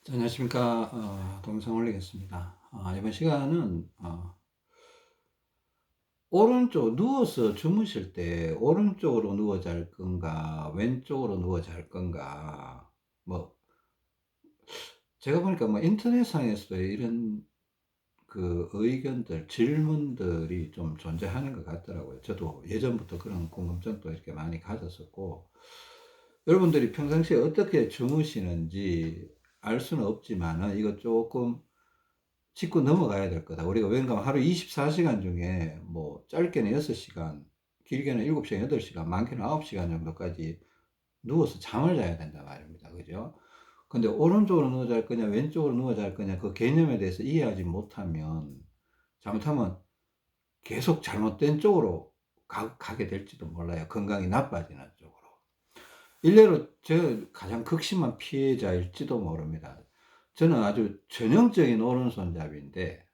자, 안녕하십니까. 동영상 올리겠습니다. 이번 시간은 오른쪽 누워서 주무실 때 오른쪽으로 누워 잘 건가 왼쪽으로 누워 잘 건가, 뭐 제가 보니까 뭐 인터넷상에서도 이런 그 의견들 질문들이 좀 존재하는 것 같더라고요. 저도 예전부터 그런 궁금증도 이렇게 많이 가졌었고, 여러분들이 평상시에 어떻게 주무시는지 알 수는 없지만은 이거 조금 짚고 넘어가야 될 거다. 우리가 왠가 하루 24시간 중에 뭐 짧게는 6시간, 길게는 7시간, 8시간, 많게는 9시간 정도까지 누워서 잠을 자야 된다 말입니다. 그죠? 근데 오른쪽으로 누워 잘 거냐, 왼쪽으로 누워 잘 거냐, 그 개념에 대해서 이해하지 못하면, 잘못하면 계속 잘못된 쪽으로 가게 될지도 몰라요. 건강이 나빠지는 쪽으로. 일례로 저 가장 극심한 피해자일지도 모릅니다. 저는 아주 전형적인 오른손잡이인데,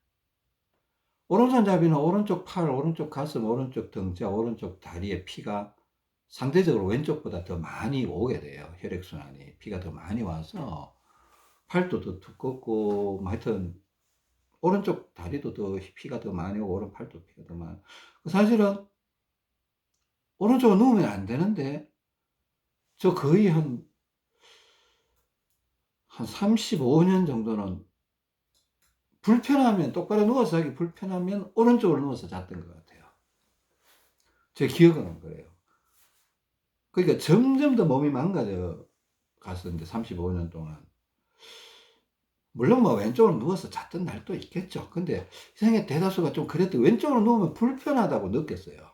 오른손잡이는 오른쪽 팔, 오른쪽 가슴, 오른쪽 등자, 오른쪽 다리에 피가 상대적으로 왼쪽보다 더 많이 오게 돼요. 혈액순환이. 피가 더 많이 와서 팔도 더 두껍고, 뭐 하여튼 오른쪽 다리도 더 피가 더 많이 오고, 오른팔도 피가 더 많이. 사실은 오른쪽으로 누우면 안 되는데, 저 거의 한 35년 정도는 불편하면, 똑바로 누워서 자기 불편하면 오른쪽으로 누워서 잤던 것 같아요. 제 기억은 그래요. 그러니까 점점 더 몸이 망가져 갔었는데, 35년 동안. 물론 뭐 왼쪽으로 누워서 잤던 날도 있겠죠. 근데 이상하게 대다수가 좀 그랬더. 왼쪽으로 누우면 불편하다고 느꼈어요.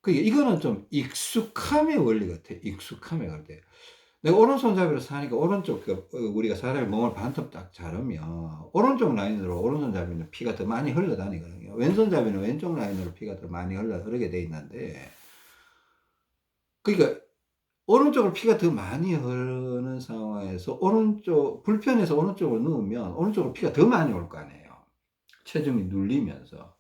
그러니까 이거는 좀 익숙함의 원리 같아. 익숙함의 원리. 내가 오른손잡이로 사니까 오른쪽, 우리가 사람의 몸을 반틈 딱 자르면 오른쪽 라인으로 오른손잡이는 피가 더 많이 흘러다니거든요. 왼손잡이는 왼쪽 라인으로 피가 더 많이 흐르게 돼 있는데, 그러니까 오른쪽으로 피가 더 많이 흐르는 상황에서 오른쪽, 불편해서 오른쪽으로 누우면 오른쪽으로 피가 더 많이 올 거 아니에요. 체중이 눌리면서.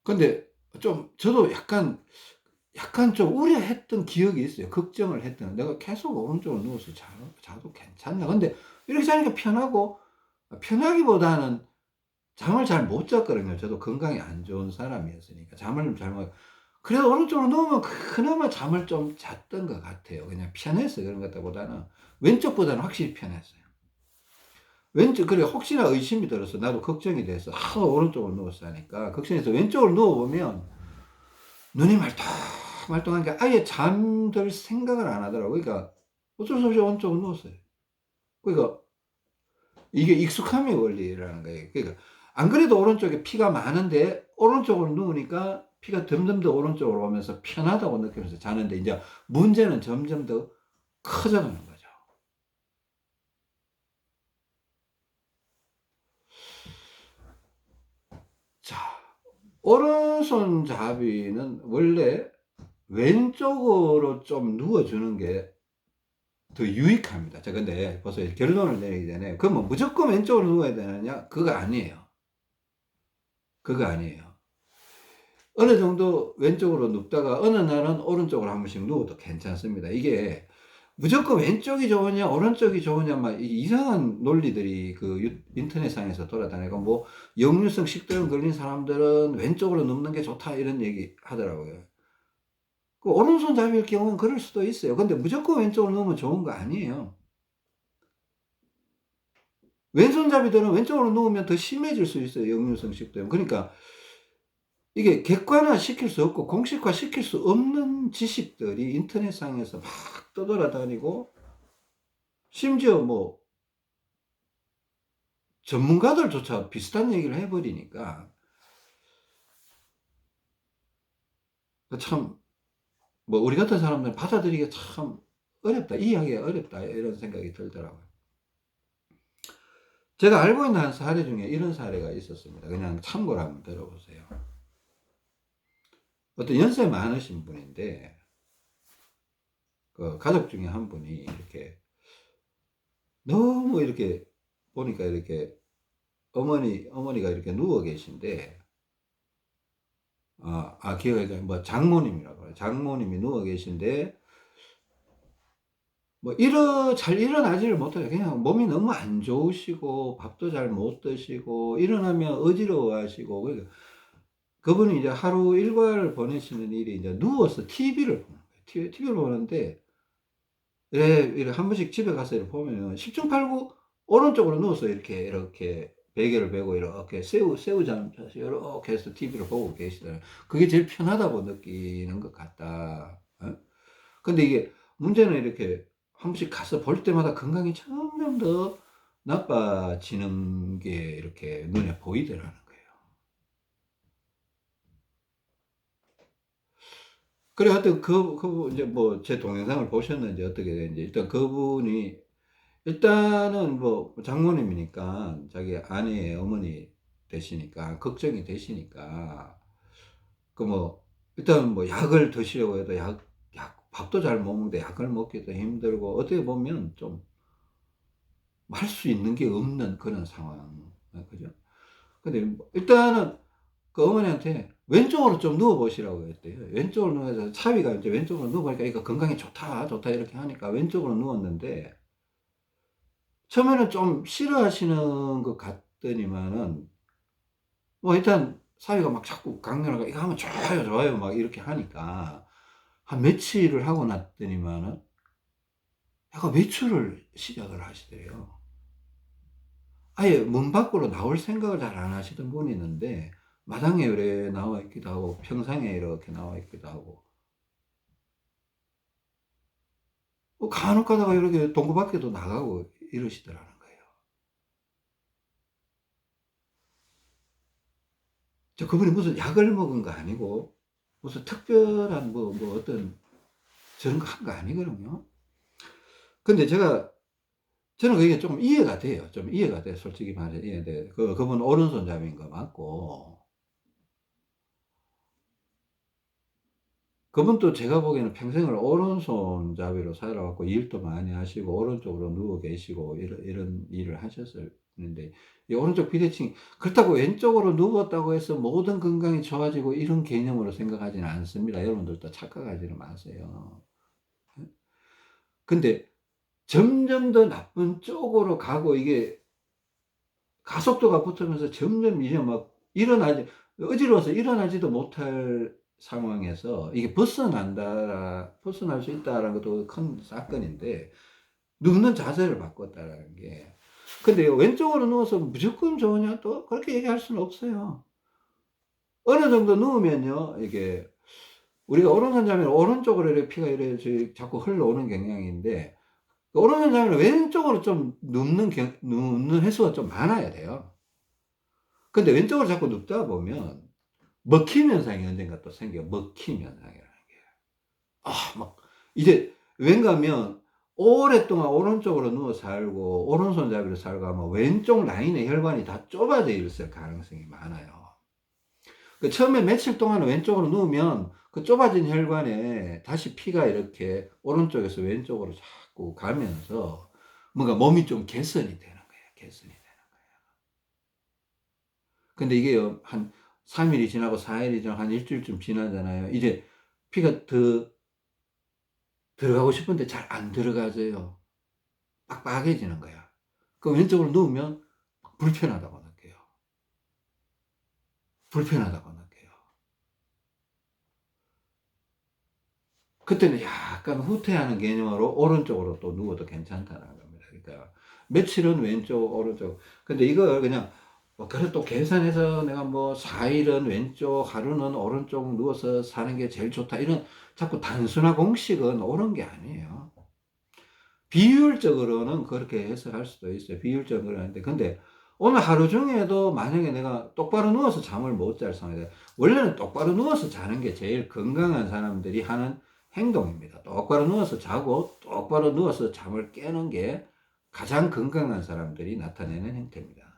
근데 저도 약간 좀 우려했던 기억이 있어요. 걱정을 했던. 내가 계속 오른쪽으로 누워서 자도 괜찮나. 근데 이렇게 자니까 편하고, 편하기보다는 잠을 잘 못 잤거든요. 저도 건강이 안 좋은 사람이었으니까. 잠을 잘 못, 그래도 오른쪽으로 누우면 그나마 잠을 좀 잤던 것 같아요. 그냥 편해서 그런 것보다는, 왼쪽보다는 확실히 편했어요. 그래, 혹시나 의심이 들어서 나도 걱정이 돼서, 오른쪽으로 누워서 하니까, 걱정해서 왼쪽으로 누워보면, 눈이 말똥말똥한 게 아예 잠들 생각을 안 하더라고요. 그러니까 어쩔 수 없이 오른쪽으로 누웠어요. 그러니까 이게 익숙함의 원리라는 거예요. 그러니까 안 그래도 오른쪽에 피가 많은데 오른쪽으로 누우니까 피가 점점 더 오른쪽으로 오면서 편하다고 느끼면서 자는데, 이제 문제는 점점 더 커져가는 거죠. 자, 오른손잡이는 원래 왼쪽으로 좀 누워주는 게 더 유익합니다. 자, 근데 벌써 결론을 내리기 전에, 그러면 무조건 왼쪽으로 누워야 되느냐? 그거 아니에요. 그거 아니에요. 어느 정도 왼쪽으로 눕다가 어느 날은 오른쪽으로 한 번씩 누워도 괜찮습니다. 이게 무조건 왼쪽이 좋으냐 오른쪽이 좋으냐 막 이상한 논리들이 그 인터넷상에서 돌아다니고, 뭐 역류성 식도염 걸린 사람들은 왼쪽으로 눕는 게 좋다 이런 얘기 하더라고요. 그 오른손잡이일 경우는 그럴 수도 있어요. 근데 무조건 왼쪽으로 누우면 좋은 거 아니에요. 왼손잡이들은 왼쪽으로 누우면 더 심해질 수 있어요. 역류성 식도염. 그러니까 이게 객관화 시킬 수 없고 공식화 시킬 수 없는 지식들이 인터넷상에서 막 떠돌아다니고, 심지어 뭐 전문가들조차 비슷한 얘기를 해버리니까 참, 뭐 우리 같은 사람들은 받아들이기가 참 어렵다, 이해하기가 어렵다 이런 생각이 들더라고요. 제가 알고 있는 한 사례 중에 이런 사례가 있었습니다. 그냥 참고로 한번 들어보세요. 어떤 연세 많으신 분인데, 그 가족 중에 한 분이 이렇게 너무 이렇게 보니까 이렇게 어머니가 이렇게 누워 계신데, 기억이 뭐 장모님이라고 해요. 장모님이 누워 계신데 뭐 잘 일어나지를 못해요. 그냥 몸이 너무 안 좋으시고 밥도 잘 못 드시고 일어나면 어지러워하시고, 그러니까 그분이 이제 하루 일과를 보내시는 일이 이제 누워서 TV를 보는 거예요. TV를 보는데, 예, 이렇게 한 번씩 집에 가서 이렇게 보면은 십중팔구 오른쪽으로 누워서 이렇게 베개를 베고 이렇게 새우잠 자서 요렇게 해서 TV를 보고 계시더라고요. 그게 제일 편하다고 느끼는 것 같다. 어? 근데 이게 문제는 이렇게 한 번씩 가서 볼 때마다 건강이 점점 더 나빠지는 게 이렇게 눈에 보이더라는 거예요. 그래 하여튼 이제 뭐 제 동영상을 보셨는지 어떻게 되는지, 일단 그분이 일단은 뭐 장모님이니까 자기 아내의 어머니 되시니까 걱정이 되시니까, 그 뭐 일단 뭐 약을 드시려고 해도 밥도 잘 못 먹는데 약을 먹기도 힘들고, 어떻게 보면 좀 할 수 있는 게 없는 그런 상황. 그죠? 근데 뭐 일단은 그 어머니한테 왼쪽으로 좀 누워 보시라고 했대요. 왼쪽으로 누워서 사위가 이제 왼쪽으로 누워 보니까 이거 건강에 좋다, 좋다 이렇게 하니까 왼쪽으로 누웠는데, 처음에는 좀 싫어하시는 것 같더니만은 뭐 일단 사위가 막 자꾸 강렬하게 이거 하면 좋아요, 좋아요 막 이렇게 하니까 한 며칠을 하고 났더니만은 약간 외출을 시작을 하시더래요. 아예 문 밖으로 나올 생각을 잘 안 하시던 분이 있는데 마당에 이렇게 나와 있기도 하고 평상에 이렇게 나와 있기도 하고, 간혹 가다가 이렇게 동구 밖에도 나가고 이러시더라는 거예요. 그분이 무슨 약을 먹은 거 아니고 무슨 특별한 뭐 어떤 저런 거 한 거 아니거든요. 근데 저는 그게 좀 이해가 돼요. 좀 이해가 돼. 솔직히 말해 이해돼. 그분 오른손잡이인 거 맞고, 그분도 제가 보기에는 평생을 오른손잡이로 살아왔고 일도 많이 하시고 오른쪽으로 누워 계시고 이런 일을 하셨었는데, 이 오른쪽 비대칭 그렇다고 왼쪽으로 누웠다고 해서 모든 건강이 좋아지고 이런 개념으로 생각하지는 않습니다. 여러분들도 착각하지는 마세요. 근데 점점 더 나쁜 쪽으로 가고, 이게 가속도가 붙으면서 점점 이제 막 어지러워서 일어나지도 못할 상황에서 이게 벗어날 수 있다라는 것도 큰 사건인데, 눕는 자세를 바꿨다라는 게. 근데 왼쪽으로 누워서 무조건 좋으냐? 또 그렇게 얘기할 수는 없어요. 어느 정도 누우면요, 이게 우리가 오른손잡이는 오른쪽으로 이렇게 피가 이렇게 자꾸 흘러오는 경향인데, 오른손잡이는 왼쪽으로 좀 눕는 횟수가 좀 많아야 돼요. 근데 왼쪽으로 자꾸 눕다 보면 먹힘 현상이 언젠가 또 생겨요. 먹힘 현상이라는 게. 막 이제 왠가 하면 오랫동안 오른쪽으로 누워 살고 오른손잡이로 살고 하면 왼쪽 라인의 혈관이 다 좁아져 있을 가능성이 많아요. 처음에 며칠 동안 왼쪽으로 누우면 그 좁아진 혈관에 다시 피가 이렇게 오른쪽에서 왼쪽으로 자꾸 가면서 뭔가 몸이 좀 개선이 되는 거예요. 개선이 되는 거예요. 근데 이게요, 한 3일이 지나고 4일이 지나고 한 일주일쯤 지나잖아요. 이제 피가 더 들어가고 싶은데 잘 안 들어가져요. 빡빡해지는 거야. 그 왼쪽으로 누우면 불편하다고 느껴요. 불편하다고 느껴요. 그때는 약간 후퇴하는 개념으로 오른쪽으로 또 누워도 괜찮다는 겁니다. 그러니까 며칠은 왼쪽, 오른쪽. 근데 이걸 그냥 뭐 그래 또 계산해서 내가 뭐 4일은 왼쪽, 하루는 오른쪽 누워서 사는 게 제일 좋다, 이런 자꾸 단순한 공식은 옳은 게 아니에요. 비율적으로는 그렇게 해석할 수도 있어요. 비율적으로 하는데, 근데 오늘 하루 중에도 만약에 내가 똑바로 누워서 잠을 못 잘 상황이다. 원래는 똑바로 누워서 자는 게 제일 건강한 사람들이 하는 행동입니다. 똑바로 누워서 자고 똑바로 누워서 잠을 깨는 게 가장 건강한 사람들이 나타내는 행태입니다.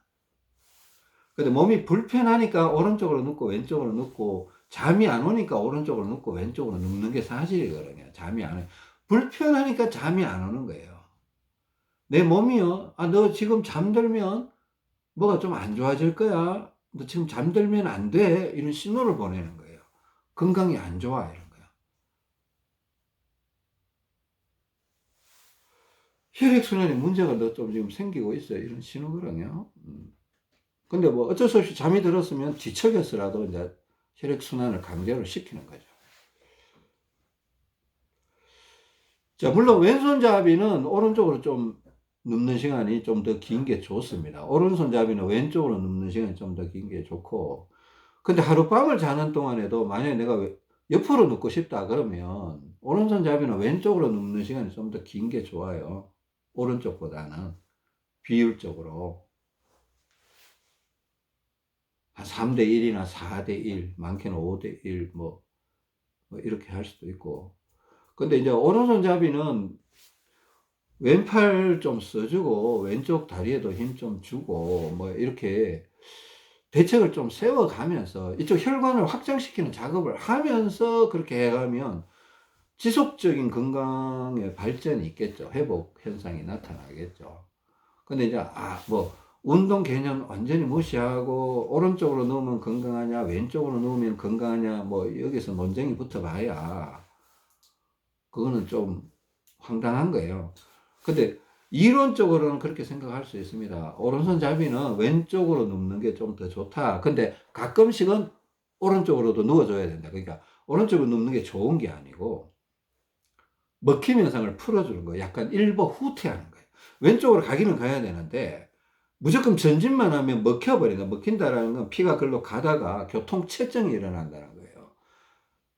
근데 몸이 불편하니까 오른쪽으로 눕고 왼쪽으로 눕고, 잠이 안 오니까 오른쪽으로 눕고 왼쪽으로 눕는 게 사실이거든요. 불편하니까 잠이 안 오는 거예요. 내 몸이요, 너 지금 잠들면 뭐가 좀 안 좋아질 거야, 너 지금 잠들면 안 돼, 이런 신호를 보내는 거예요. 건강이 안 좋아, 이런 거야. 혈액순환에 문제가 더 좀 지금 생기고 있어요. 이런 신호거든요. 근데 뭐 어쩔 수 없이 잠이 들었으면 뒤척여서라도 이제 혈액순환을 강제로 시키는 거죠. 자, 물론 왼손잡이는 오른쪽으로 좀 눕는 시간이 좀 더 긴 게 좋습니다. 오른손잡이는 왼쪽으로 눕는 시간이 좀 더 긴 게 좋고, 근데 하룻밤을 자는 동안에도 만약에 내가 옆으로 눕고 싶다 그러면 오른손잡이는 왼쪽으로 눕는 시간이 좀 더 긴 게 좋아요. 오른쪽보다는 비율적으로 한 3대 1이나 4대 1, 많게는 5대 1, 뭐 이렇게 할 수도 있고. 근데 이제 오른손잡이는 왼팔 좀 써주고 왼쪽 다리에도 힘 좀 주고 뭐 이렇게 대책을 좀 세워가면서 이쪽 혈관을 확장시키는 작업을 하면서 그렇게 해가면 지속적인 건강의 발전이 있겠죠. 회복 현상이 나타나겠죠. 근데 이제 뭐 운동 개념 완전히 무시하고 오른쪽으로 누우면 건강하냐 왼쪽으로 누우면 건강하냐 뭐 여기서 논쟁이 붙어봐야 그거는 좀 황당한 거예요. 근데 이론적으로는 그렇게 생각할 수 있습니다. 오른손잡이는 왼쪽으로 눕는 게 좀 더 좋다. 근데 가끔씩은 오른쪽으로도 누워줘야 된다. 그러니까 오른쪽으로 눕는 게 좋은 게 아니고 먹힘 현상을 풀어주는 거예요. 약간 일보 후퇴하는 거예요. 왼쪽으로 가기는 가야 되는데 무조건 전진만 하면 먹혀버린다. 먹힌다라는 건 피가 글로 가다가 교통체증이 일어난다는 거예요.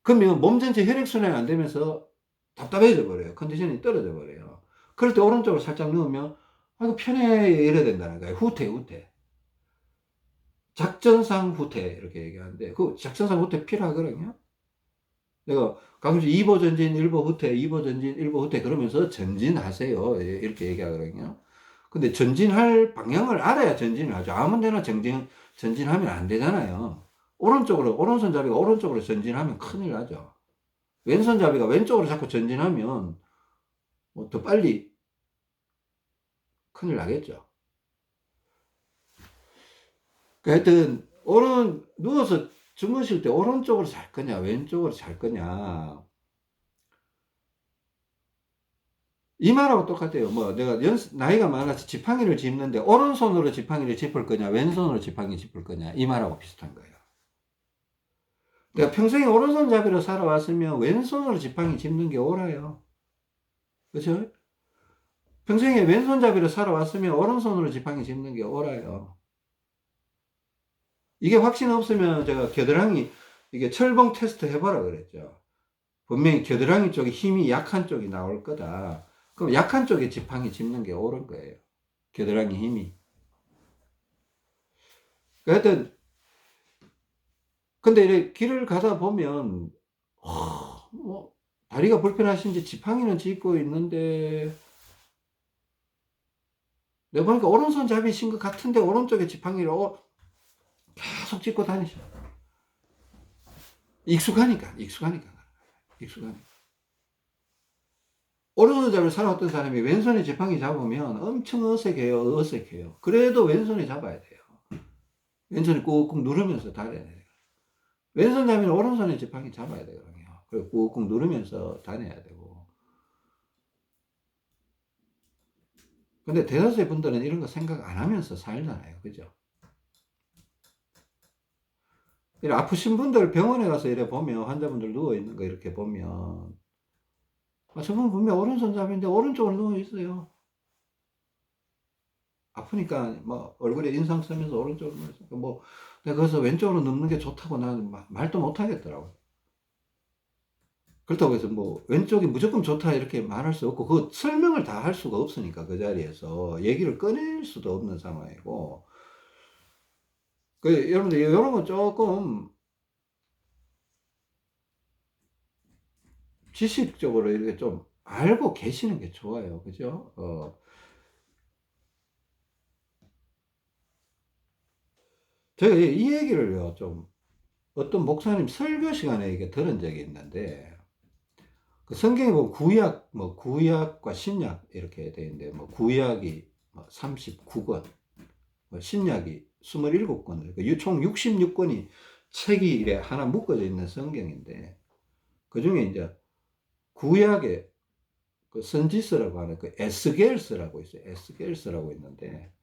그러면 몸 전체 혈액순환이 안 되면서 답답해져 버려요. 컨디션이 떨어져 버려요. 그럴 때 오른쪽으로 살짝 누우면 아이고 편해 이래야 된다는 거예요. 후퇴. 작전상 후퇴 이렇게 얘기하는데 그 작전상 후퇴 필요하거든요. 내가 가끔씩 2보 전진, 1보 후퇴, 2보 전진, 1보 후퇴 그러면서 전진하세요. 이렇게 얘기하거든요. 근데 전진할 방향을 알아야 전진을 하죠. 아무 데나 전진하면 안 되잖아요. 오른손잡이가 오른쪽으로 전진하면 큰일 나죠. 왼손잡이가 왼쪽으로 자꾸 전진하면 뭐 더 빨리 큰일 나겠죠. 하여튼 누워서 주무실 때 오른쪽으로 잘 거냐 왼쪽으로 잘 거냐 이 말하고 똑같아요. 뭐 내가 나이가 많아서 지팡이를 짚는데 오른손으로 지팡이를 짚을 거냐 왼손으로 지팡이 짚을 거냐 이 말하고 비슷한 거예요. 내가 평생에 오른손잡이로 살아왔으면 왼손으로 지팡이 짚는 게 옳아요. 그렇죠? 평생에 왼손잡이로 살아왔으면 오른손으로 지팡이 짚는 게 옳아요. 이게 확신 없으면 제가 겨드랑이 이게 철봉 테스트 해보라 그랬죠. 분명히 겨드랑이 쪽에 힘이 약한 쪽이 나올 거다. 그럼 약한 쪽에 지팡이 짚는 게 옳은 거예요. 겨드랑이 힘이. 하여튼 근데 이렇게 길을 가다 보면 뭐 다리가 불편하신지 지팡이는 짚고 있는데 내가 보니까 오른손 잡이신 것 같은데 오른쪽에 지팡이를 계속 짚고 다니셔. 익숙하니까. 오른손 잡이를 살아왔던 사람이 왼손에 지팡이 잡으면 엄청 어색해요. 그래도 왼손에 잡아야 돼요. 왼손에 꾹꾹 누르면서 다녀야 돼요. 왼손 잡이는 오른손에 지팡이 잡아야 되거든요. 그리고 꾹꾹 누르면서 다녀야 되고. 근데 대다수의 분들은 이런 거 생각 안 하면서 살잖아요. 그죠? 아프신 분들 병원에 가서 이래 보면 환자분들 누워있는 거 이렇게 보면 저분 분명 오른손잡이인데 오른쪽으로 누워있어요. 아프니까 뭐 얼굴에 인상 쓰면서 오른쪽으로 누워있으니까 뭐 내가 그래서 왼쪽으로 눕는 게 좋다고 나는 말도 못 하겠더라고. 그렇다고 해서 뭐 왼쪽이 무조건 좋다 이렇게 말할 수 없고 그 설명을 다 할 수가 없으니까 그 자리에서 얘기를 꺼낼 수도 없는 상황이고 여러분들 이런 건 조금 지식적으로 이렇게 좀 알고 계시는 게 좋아요. 그죠? 제가 이 얘기를요, 좀, 어떤 목사님 설교 시간에 이게 들은 적이 있는데, 그 성경에 보면 구약과 신약 이렇게 되어 있는데, 뭐, 구약이 39권, 신약이 27권, 총 66권이 책이 이래 하나 묶어져 있는 성경인데, 그 중에 이제 구약에 그 선지서라고 하는 그 에스겔서라고 있어요. 에스겔서라고 있는데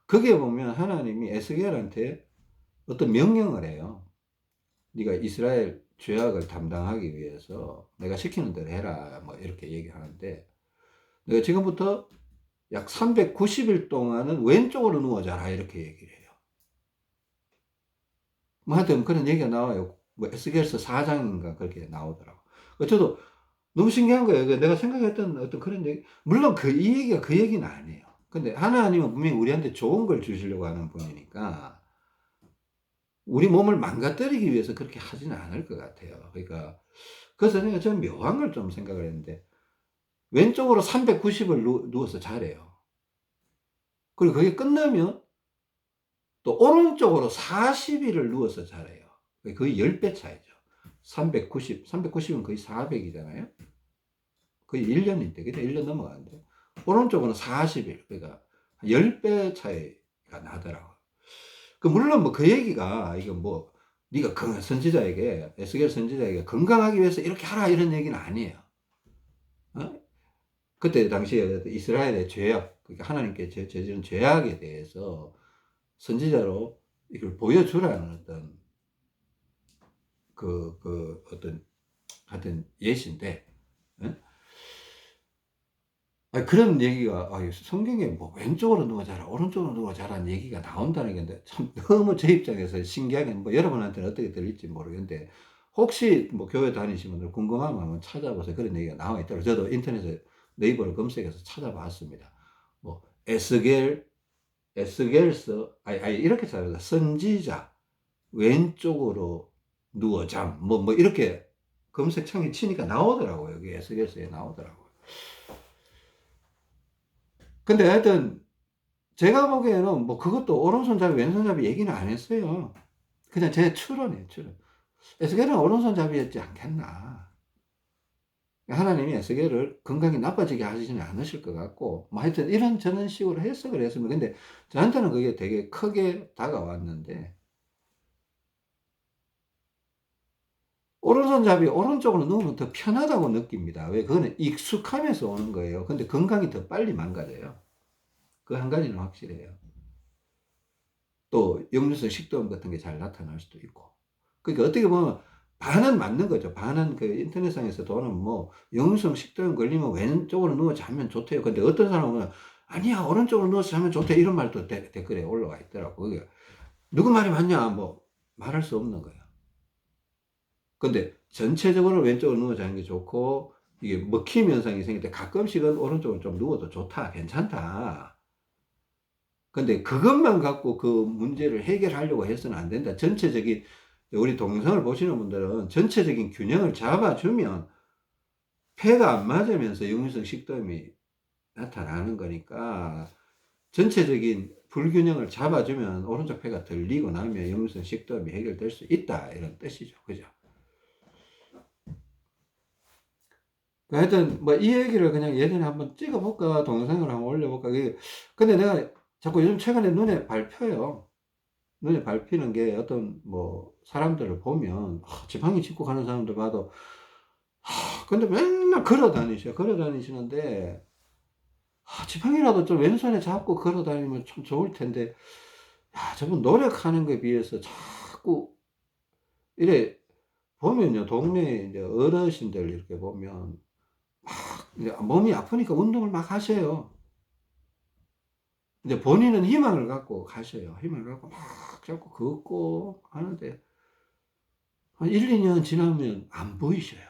거기에 보면 하나님이 에스겔한테 어떤 명령을 해요. 네가 이스라엘 죄악을 담당하기 위해서 내가 시키는 대로 해라. 뭐 이렇게 얘기하는데 내가 지금부터 약 390일 동안은 왼쪽으로 누워 자라 이렇게 얘기를 해요. 뭐 하여튼 그런 얘기가 나와요. 뭐 에스겔서 4장인가 그렇게 나오더라고. 저도 너무 신기한 거예요. 내가 생각했던 어떤 그런 얘기, 물론 이 얘기가 그 얘기는 아니에요. 근데 하나님은 분명히 우리한테 좋은 걸 주시려고 하는 분이니까 우리 몸을 망가뜨리기 위해서 그렇게 하지는 않을 것 같아요. 그러니까 그래서 내가 좀 묘한 걸 좀 생각을 했는데 왼쪽으로 390을 누워서 자래요. 그리고 그게 끝나면 또 오른쪽으로 40일을 누워서 자래요. 거의 10배 차이죠. 390은 거의 400이잖아요. 거의 1년인데, 그때 1년 넘어가는데. 오른쪽은 40일, 그러니까 10배 차이가 나더라고요. 물론 뭐 그 얘기가, 이거 뭐, 네가 선지자에게, 에스겔 선지자에게 건강하기 위해서 이렇게 하라, 이런 얘기는 아니에요. 어? 그때 당시에 이스라엘의 죄악, 그러니까 하나님께 저지른 죄악에 대해서 선지자로 이걸 보여주라는 어떤, 하여튼 예시인데, 예? 그런 얘기가, 성경에 뭐 왼쪽으로 누워 자라, 오른쪽으로 누워 자라는 얘기가 나온다는 게 참 너무 제 입장에서 신기하게, 뭐 여러분한테는 어떻게 들릴지 모르겠는데, 혹시 뭐 교회 다니시는 분들 궁금하면 한번 찾아보세요. 그런 얘기가 나와 있더라고요. 저도 인터넷에 네이버를 검색해서 찾아봤습니다. 뭐, 에스겔서, 이렇게 찾아서 선지자, 왼쪽으로 누워 잠, 뭐 이렇게 검색창에 치니까 나오더라고요. 여기 에스겔서에 나오더라고요. 근데 하여튼, 제가 보기에는 뭐 그것도 오른손잡이, 왼손잡이 얘기는 안 했어요. 그냥 제 추론이에요, 추론. 에스겔은 오른손잡이였지 않겠나. 하나님이 에스겔을 건강이 나빠지게 하시지는 않으실 것 같고, 뭐 하여튼 이런 저런 식으로 해석을 했습니다. 근데 저한테는 그게 되게 크게 다가왔는데, 오른손잡이 오른쪽으로 누우면 더 편하다고 느낍니다. 왜? 그거는 익숙하면서 오는 거예요. 근데 건강이 더 빨리 망가져요. 그 한 가지는 확실해요. 또 역류성 식도염 같은 게 잘 나타날 수도 있고. 그러니까 어떻게 보면 반은 맞는 거죠. 반은 그 인터넷상에서 도는 뭐 역류성 식도염 걸리면 왼쪽으로 누워 자면 좋대요. 근데 어떤 사람은 아니야 오른쪽으로 누워서 자면 좋대 이런 말도 댓글에 올라와 있더라고. 그게 누구 말이 맞냐 뭐 말할 수 없는 거예요. 근데 전체적으로 왼쪽으로 누워 자는 게 좋고 이게 먹힘 현상이 생길 때 가끔씩은 오른쪽으로 좀 누워도 좋다 괜찮다. 근데 그것만 갖고 그 문제를 해결하려고 해서는 안 된다. 전체적인, 우리 동영상을 보시는 분들은 전체적인 균형을 잡아주면 폐가 안 맞으면서 역류성 식도염이 나타나는 거니까 전체적인 불균형을 잡아주면 오른쪽 폐가 들리고 나면 역류성 식도염이 해결될 수 있다. 이런 뜻이죠. 그죠? 하여튼 뭐 이 얘기를 그냥 예전에 한번 찍어볼까 동영상을 한번 올려볼까. 근데 내가 자꾸 요즘 최근에 눈에 밟혀요. 눈에 밟히는 게 어떤 뭐 사람들을 보면 지팡이 짚고 가는 사람들 봐도 근데 맨날 걸어 다니시는데 지팡이라도 좀 왼손에 잡고 걸어 다니면 참 좋을 텐데 저분 노력하는 거에 비해서 자꾸 이래 보면요 동네 이제 어르신들 이렇게 보면 막 이제 몸이 아프니까 운동을 막 하셔요. 이제 본인은 희망을 갖고 가셔요. 희망을 갖고 막 자꾸 걷고 하는데 한 1, 2년 지나면 안 보이셔요.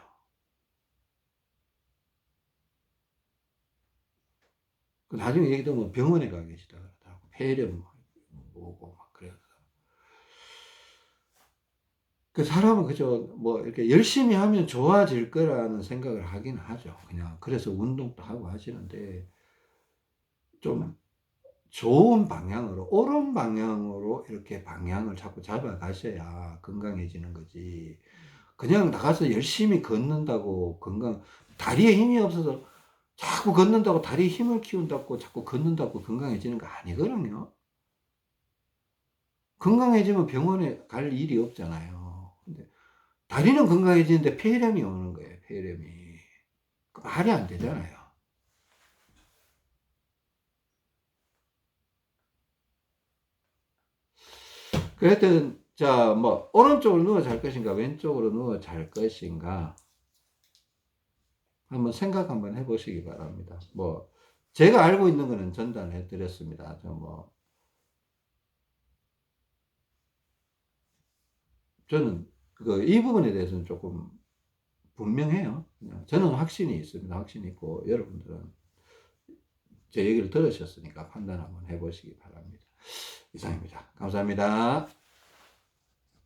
나중에 얘기 들으면 병원에 가 계시다 그러더라고. 폐렴 오고 막 그래서. 그 사람은 그저 뭐 이렇게 열심히 하면 좋아질 거라는 생각을 하긴 하죠. 그냥 그래서 운동도 하고 하시는데 좀 좋은 방향으로, 옳은 방향으로 이렇게 방향을 자꾸 잡아 가셔야 건강해지는 거지. 그냥 나가서 열심히 걷는다고 다리에 힘이 없어서 자꾸 걷는다고 다리에 힘을 키운다고 자꾸 걷는다고 건강해지는 거 아니거든요. 건강해지면 병원에 갈 일이 없잖아요. 근데 다리는 건강해지는데 폐렴이 오는 거예요, 폐렴이. 말이 안 되잖아요. 그랬더니 자, 뭐 오른쪽으로 누워 잘 것인가 왼쪽으로 누워 잘 것인가 한번 생각 한번 해 보시기 바랍니다. 뭐 제가 알고 있는 거는 전달해 드렸습니다. 뭐 저는 이 부분에 대해서는 조금 분명해요. 그냥 저는 확신이 있습니다. 확신이 있고 여러분들은 제 얘기를 들으셨으니까 판단 한번 해 보시기 바랍니다. 이상입니다. 감사합니다.